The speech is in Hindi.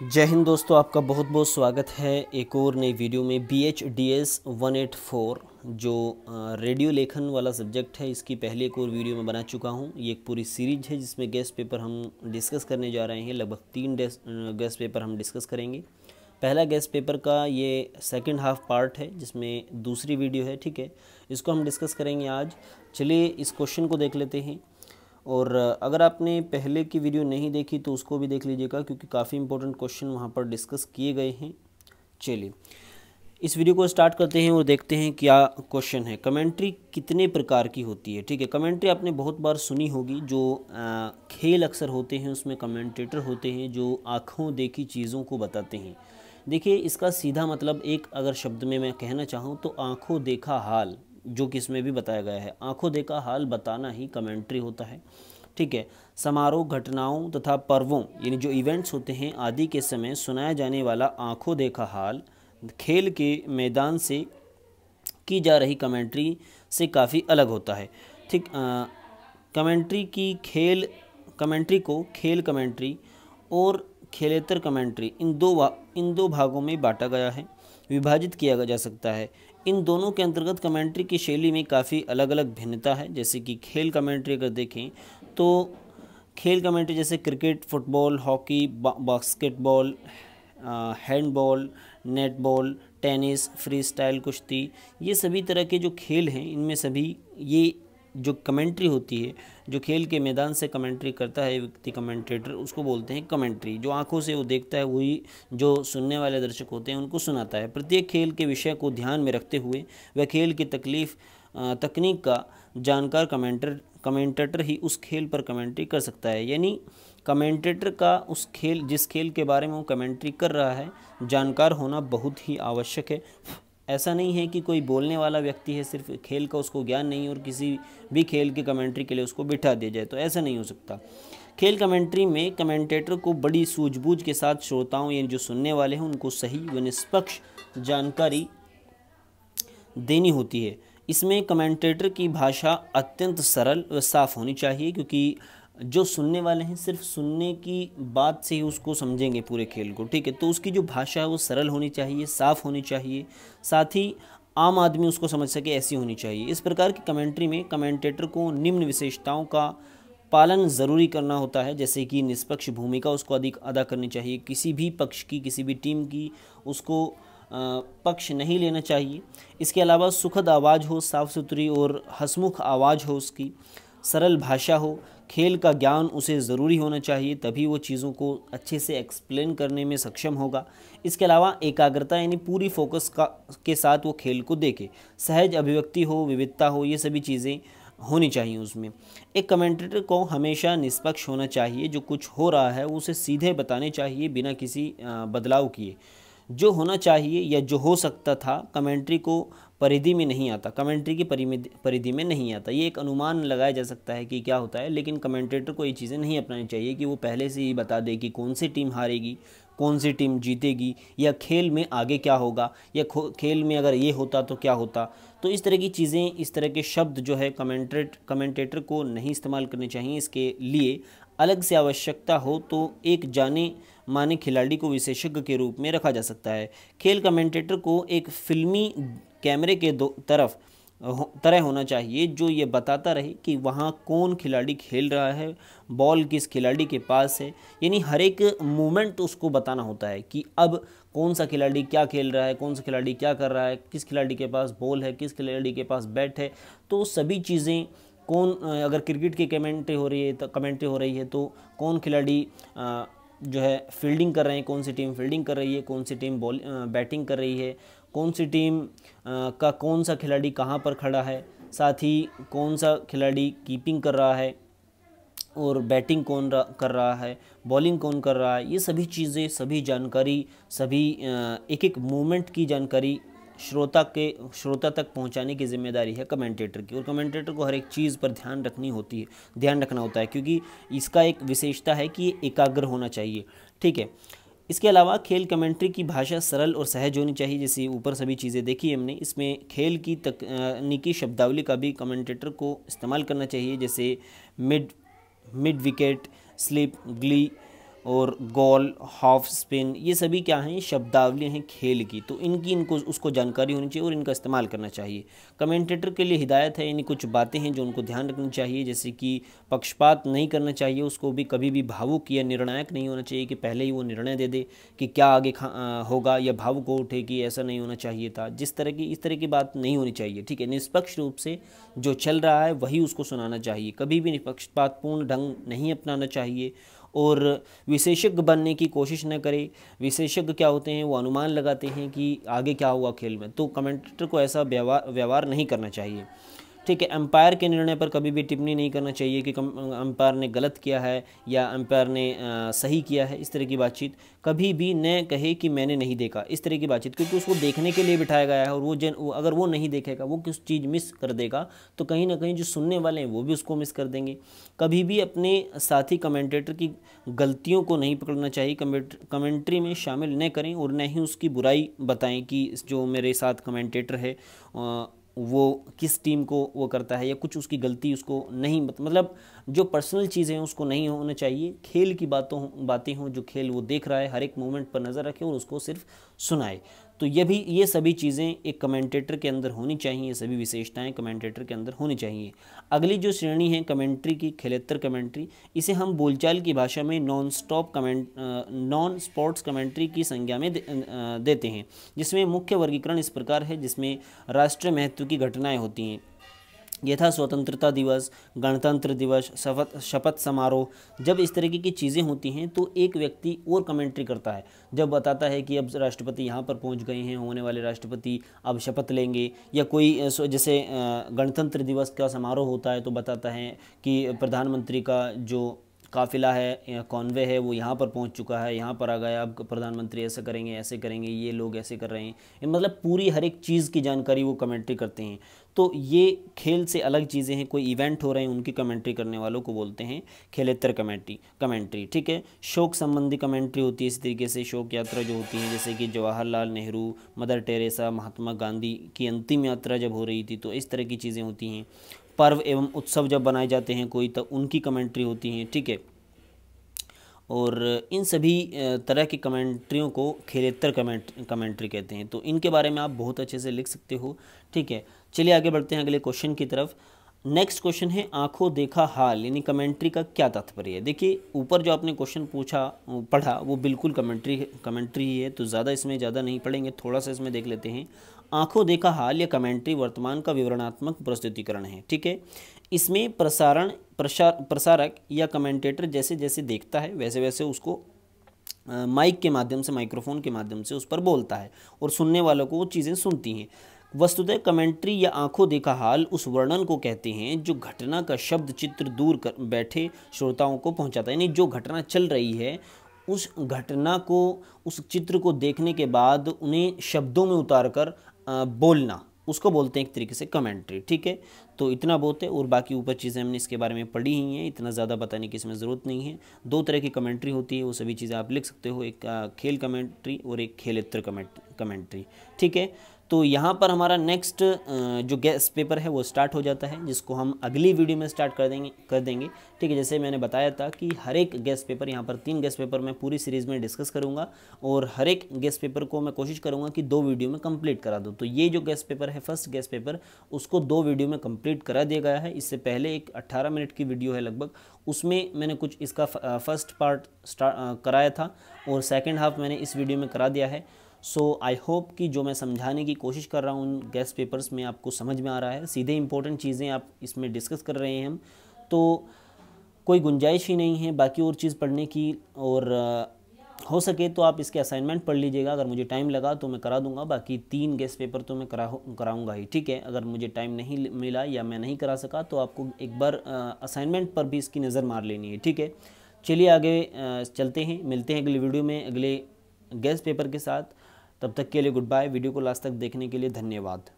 जय हिंद दोस्तों, आपका बहुत बहुत स्वागत है एक और नई वीडियो में। BHDS 184 जो रेडियो लेखन वाला सब्जेक्ट है, इसकी पहले एक और वीडियो में बना चुका हूँ। ये एक पूरी सीरीज है जिसमें गेस्ट पेपर हम डिस्कस करने जा रहे हैं। लगभग 3 गेस्ट पेपर हम डिस्कस करेंगे। पहला गेस्ट पेपर का ये सेकंड हाफ पार्ट है जिसमें दूसरी वीडियो है, ठीक है। इसको हम डिस्कस करेंगे आज। चलिए इस क्वेश्चन को देख लेते हैं। और अगर आपने पहले की वीडियो नहीं देखी तो उसको भी देख लीजिएगा, क्योंकि काफ़ी इंपॉर्टेंट क्वेश्चन वहाँ पर डिस्कस किए गए हैं। चलिए इस वीडियो को स्टार्ट करते हैं और देखते हैं क्या क्वेश्चन है। कमेंट्री कितने प्रकार की होती है, ठीक है। कमेंट्री आपने बहुत बार सुनी होगी। जो खेल अक्सर होते हैं उसमें कमेंटेटर होते हैं जो आँखों देखी चीज़ों को बताते हैं। देखिए इसका सीधा मतलब, एक अगर शब्द में मैं कहना चाहूँ तो आँखों देखा हाल, जो कि इसमें भी बताया गया है, आंखों देखा हाल बताना ही कमेंट्री होता है, ठीक है। समारोह, घटनाओं तथा पर्वों यानी जो इवेंट्स होते हैं आदि के समय सुनाया जाने वाला आंखों देखा हाल खेल के मैदान से की जा रही कमेंट्री से काफ़ी अलग होता है, ठीक। कमेंट्री को खेल कमेंट्री और खेलेतर कमेंट्री इन दो भागों में बांटा गया है, विभाजित किया जा सकता है। इन दोनों के अंतर्गत कमेंट्री की शैली में काफ़ी अलग अलग भिन्नता है। जैसे कि खेल कमेंट्री अगर देखें तो खेल कमेंट्री जैसे cricket, football, hockey, basketball, handball, netball, tennis, free style कुश्ती, ये सभी तरह के जो खेल हैं इनमें सभी ये जो कमेंट्री होती है, जो खेल के मैदान से कमेंट्री करता है व्यक्ति, कमेंटेटर, उसको बोलते हैं कमेंट्री। जो आंखों से वो देखता है वही जो सुनने वाले दर्शक होते हैं उनको सुनाता है। प्रत्येक खेल के विषय को ध्यान में रखते हुए वह खेल की तकनीक का जानकार कमेंटेटर ही उस खेल पर कमेंट्री कर सकता है। यानी कमेंटेटर का जिस खेल के बारे में वो कमेंट्री कर रहा है जानकार होना बहुत ही आवश्यक है। ऐसा नहीं है कि कोई बोलने वाला व्यक्ति है, सिर्फ खेल का उसको ज्ञान नहीं और किसी भी खेल की कमेंट्री के लिए उसको बिठा दिया जाए, तो ऐसा नहीं हो सकता। खेल कमेंट्री में कमेंटेटर को बड़ी सूझबूझ के साथ श्रोताओं यानी जो सुनने वाले हैं उनको सही व निष्पक्ष जानकारी देनी होती है। इसमें कमेंटेटर की भाषा अत्यंत सरल व साफ होनी चाहिए, क्योंकि जो सुनने वाले हैं सिर्फ सुनने की बात से ही उसको समझेंगे पूरे खेल को, ठीक है। तो उसकी जो भाषा है वो सरल होनी चाहिए, साफ़ होनी चाहिए, साथ ही आम आदमी उसको समझ सके ऐसी होनी चाहिए। इस प्रकार की कमेंट्री में कमेंटेटर को निम्न विशेषताओं का पालन ज़रूरी करना होता है। जैसे कि निष्पक्ष भूमिका उसको अधिक अदा करनी चाहिए, किसी भी पक्ष की, किसी भी टीम की उसको पक्ष नहीं लेना चाहिए। इसके अलावा सुखद आवाज़ हो, साफ़ सुथरी और हंसमुख आवाज़ हो उसकी, सरल भाषा हो, खेल का ज्ञान उसे ज़रूरी होना चाहिए, तभी वो चीज़ों को अच्छे से एक्सप्लेन करने में सक्षम होगा। इसके अलावा एकाग्रता यानी पूरी फोकस के साथ वो खेल को देखे, सहज अभिव्यक्ति हो, विविधता हो, ये सभी चीज़ें होनी चाहिए उसमें। एक कमेंटेटर को हमेशा निष्पक्ष होना चाहिए, जो कुछ हो रहा है वो उसे सीधे बताने चाहिए बिना किसी बदलाव किए। जो होना चाहिए या जो हो सकता था कमेंट्री को परिधि में नहीं आता, कमेंट्री की परिधि में नहीं आता। ये एक अनुमान लगाया जा सकता है कि क्या होता है, लेकिन कमेंटेटर को ये चीज़ें नहीं अपनानी चाहिए कि वो पहले से ही बता दे कि कौन सी टीम हारेगी, कौन सी टीम जीतेगी, या खेल में आगे क्या होगा, या खेल में अगर ये होता तो क्या होता। तो इस तरह की चीज़ें, इस तरह के शब्द जो है कमेंटेटर को नहीं इस्तेमाल करने चाहिए। इसके लिए अलग से आवश्यकता हो तो एक जाने माने खिलाड़ी को विशेषज्ञ के रूप में रखा जा सकता है। खेल कमेंटेटर को एक फिल्मी कैमरे के तरह होना चाहिए, जो ये बताता रहे कि वहाँ कौन खिलाड़ी खेल रहा है, बॉल किस खिलाड़ी के पास है। यानी हर एक मूवमेंट उसको बताना होता है कि अब कौन सा खिलाड़ी क्या खेल रहा है, कौन सा खिलाड़ी क्या कर रहा है, किस खिलाड़ी के पास बॉल है, किस खिलाड़ी के पास बैट है। तो सभी चीज़ें अगर क्रिकेट की कमेंट्री हो रही है तो कौन खिलाड़ी जो है फील्डिंग कर रहे हैं, कौन सी टीम फील्डिंग कर रही है, कौन सी टीम बैटिंग कर रही है, कौन सी टीम का कौन सा खिलाड़ी कहाँ पर खड़ा है, साथ ही कौन सा खिलाड़ी कीपिंग कर रहा है और बैटिंग कौन कर रहा है, बॉलिंग कौन कर रहा है। ये सभी चीज़ें, सभी जानकारी, सभी एक एक मूवमेंट की जानकारी श्रोता तक पहुंचाने की जिम्मेदारी है कमेंटेटर की। और कमेंटेटर को हर एक चीज़ पर ध्यान रखना होता है, क्योंकि इसका एक विशेषता है कि ये एकाग्र होना चाहिए, ठीक है। इसके अलावा खेल कमेंट्री की भाषा सरल और सहज होनी चाहिए। जैसे ऊपर सभी चीज़ें देखी हमने, इसमें खेल की तकनीकी शब्दावली का भी कमेंटेटर को इस्तेमाल करना चाहिए। जैसे मिड विकेट, स्लिप, ग्ली और गोल, हाफ स्पिन, ये सभी क्या हैं, शब्दावली हैं खेल की। तो इनको उसको जानकारी होनी चाहिए और इनका इस्तेमाल करना चाहिए। कमेंटेटर के लिए हिदायत है, यानी कुछ बातें हैं जो उनको ध्यान रखनी चाहिए, जैसे कि पक्षपात नहीं करना चाहिए, उसको भी कभी भी भावुक या निर्णायक नहीं होना चाहिए कि पहले ही वो निर्णय दे दे कि क्या आगे होगा, या भावुक हो उठे कि ऐसा नहीं होना चाहिए था। इस तरह की बात नहीं होनी चाहिए, ठीक है। निष्पक्ष रूप से जो चल रहा है वही उसको सुनाना चाहिए, कभी भी निष्पक्षपातपूर्ण ढंग नहीं अपनाना चाहिए। और विशेषज्ञ बनने की कोशिश न करें। विशेषज्ञ क्या होते हैं, वो अनुमान लगाते हैं कि आगे क्या हुआ खेल में, तो कमेंटेटर को ऐसा व्यवहार नहीं करना चाहिए, ठीक है। अंपायर के निर्णय पर कभी भी टिप्पणी नहीं करना चाहिए कि अंपायर ने गलत किया है या अंपायर ने सही किया है, इस तरह की बातचीत कभी भी न कहे कि मैंने नहीं देखा, इस तरह की बातचीत, क्योंकि उसको देखने के लिए बिठाया गया है और अगर वो नहीं देखेगा, वो किस चीज़ मिस कर देगा, तो कहीं ना कहीं जो सुनने वाले हैं वो भी उसको मिस कर देंगे। कभी भी अपने साथी कमेंटेटर की गलतियों को नहीं पकड़ना चाहिए, कमेंट्री में शामिल न करें और न ही उसकी बुराई बताएं कि जो मेरे साथ कमेंटेटर है वो किस टीम को वो करता है, या कुछ उसकी गलती उसको नहीं, मतलब जो पर्सनल चीज़ें हैं उसको नहीं होना चाहिए। खेल की बातें हों, जो खेल वो देख रहा है हर एक मोमेंट पर नज़र रखे और उसको सिर्फ सुनाए। तो ये सभी चीज़ें एक कमेंटेटर के अंदर होनी चाहिए, ये सभी विशेषताएं कमेंटेटर के अंदर होनी चाहिए। अगली जो श्रेणी है कमेंट्री की, खेलेतर कमेंट्री, इसे हम बोलचाल की भाषा में नॉन स्पोर्ट्स कमेंट्री की संज्ञा में देते हैं, जिसमें मुख्य वर्गीकरण इस प्रकार है, जिसमें राष्ट्रीय महत्व की घटनाएं होती हैं, यथा स्वतंत्रता दिवस, गणतंत्र दिवस, शपथ समारोह। जब इस तरीके की चीज़ें होती हैं तो एक व्यक्ति और कमेंट्री करता है, जब बताता है कि अब राष्ट्रपति यहाँ पर पहुँच गए हैं, होने वाले राष्ट्रपति अब शपथ लेंगे, या कोई जैसे गणतंत्र दिवस का समारोह होता है तो बताता है कि प्रधानमंत्री का जो काफिला है, कॉन्वे है, वो यहाँ पर पहुँच चुका है, यहाँ पर आ गया, अब प्रधानमंत्री ऐसा करेंगे, ऐसे करेंगे, ये लोग ऐसे कर रहे हैं, मतलब पूरी हर एक चीज़ की जानकारी वो कमेंट्री करते हैं। तो ये खेल से अलग चीज़ें हैं, कोई इवेंट हो रहे हैं उनकी कमेंट्री करने वालों को बोलते हैं खेलेतर कमेंट्री, ठीक है। शोक संबंधी कमेंट्री होती है, इस तरीके से शोक यात्रा जो होती है, जैसे कि जवाहरलाल नेहरू, मदर टेरेसा, महात्मा गांधी की अंतिम यात्रा जब हो रही थी, तो इस तरह की चीज़ें होती हैं। पर्व एवं उत्सव जब बनाए जाते हैं कोई, तो उनकी कमेंट्री होती हैं, ठीक है। और इन सभी तरह की कमेंट्रियों को खेलेतर कमेंट्री कहते हैं। तो इनके बारे में आप बहुत अच्छे से लिख सकते हो, ठीक है। चलिए आगे बढ़ते हैं अगले क्वेश्चन की तरफ। नेक्स्ट क्वेश्चन है आंखों देखा हाल, यानी कमेंट्री का क्या तात्पर्य है। देखिए ऊपर जो आपने क्वेश्चन पढ़ा वो बिल्कुल कमेंट्री ही है, तो ज़्यादा नहीं पढ़ेंगे, थोड़ा सा इसमें देख लेते हैं। आंखों देखा हाल या कमेंट्री वर्तमान का विवरणात्मक प्रस्तुतिकरण है, ठीक है। इसमें प्रसारक या कमेंटेटर जैसे जैसे देखता है वैसे वैसे उसको माइक के माध्यम से, माइक्रोफोन के माध्यम से उस पर बोलता है और सुनने वालों को वो चीज़ें सुनती हैं। वस्तुतः कमेंट्री या आंखों देखा हाल उस वर्णन को कहते हैं जो घटना का शब्द चित्र दूर कर बैठे श्रोताओं को पहुंचाता है, यानी जो घटना चल रही है उस घटना को, उस चित्र को देखने के बाद उन्हें शब्दों में उतारकर बोलना, उसको बोलते हैं एक तरीके से कमेंट्री, ठीक है। तो इतना बहुत है, और बाकी ऊपर चीज़ें हमने इसके बारे में पढ़ी ही हैं, इतना ज़्यादा बताने की इसमें ज़रूरत नहीं है। दो तरह की कमेंट्री होती है, वो सभी चीज़ें आप लिख सकते हो, एक खेल कमेंट्री और एक खेलेतर कमेंट्री, ठीक है। तो यहाँ पर हमारा नेक्स्ट जो गेस्ट पेपर है वो स्टार्ट हो जाता है, जिसको हम अगली वीडियो में स्टार्ट कर देंगे, ठीक है। जैसे मैंने बताया था कि हर एक गेस्ट पेपर, यहाँ पर 3 गेस्ट पेपर मैं पूरी सीरीज़ में डिस्कस करूँगा, और हर एक गेस्ट पेपर को मैं कोशिश करूँगा कि 2 वीडियो में कंप्लीट करा दूँ। तो ये जो गेस्ट पेपर है, फर्स्ट गेस्ट पेपर, उसको 2 वीडियो में कंप्लीट करा दिया गया है। इससे पहले एक 18 मिनट की वीडियो है लगभग, उसमें मैंने कुछ इसका फर्स्ट पार्ट कराया था, और सेकेंड हाफ मैंने इस वीडियो में करा दिया है। सो आई होप कि जो मैं समझाने की कोशिश कर रहा हूँ उन गेस्ट पेपर्स में आपको समझ में आ रहा है, सीधे इंपॉर्टेंट चीज़ें आप इसमें डिस्कस कर रहे हैं हम, तो कोई गुंजाइश ही नहीं है बाकी और चीज़ पढ़ने की। और हो सके तो आप इसके असाइनमेंट पढ़ लीजिएगा, अगर मुझे टाइम लगा तो मैं करा दूंगा, बाकी 3 गेस्ट पेपर तो मैं कराऊंगा ही, ठीक है। अगर मुझे टाइम नहीं मिला या मैं नहीं करा सका तो आपको एक बार असाइनमेंट पर भी इसकी नज़र मार लेनी है, ठीक है। चलिए आगे चलते हैं, मिलते हैं अगली वीडियो में अगले गेस्ट पेपर के साथ। तब तक के लिए गुड बाय। वीडियो को लास्ट तक देखने के लिए धन्यवाद।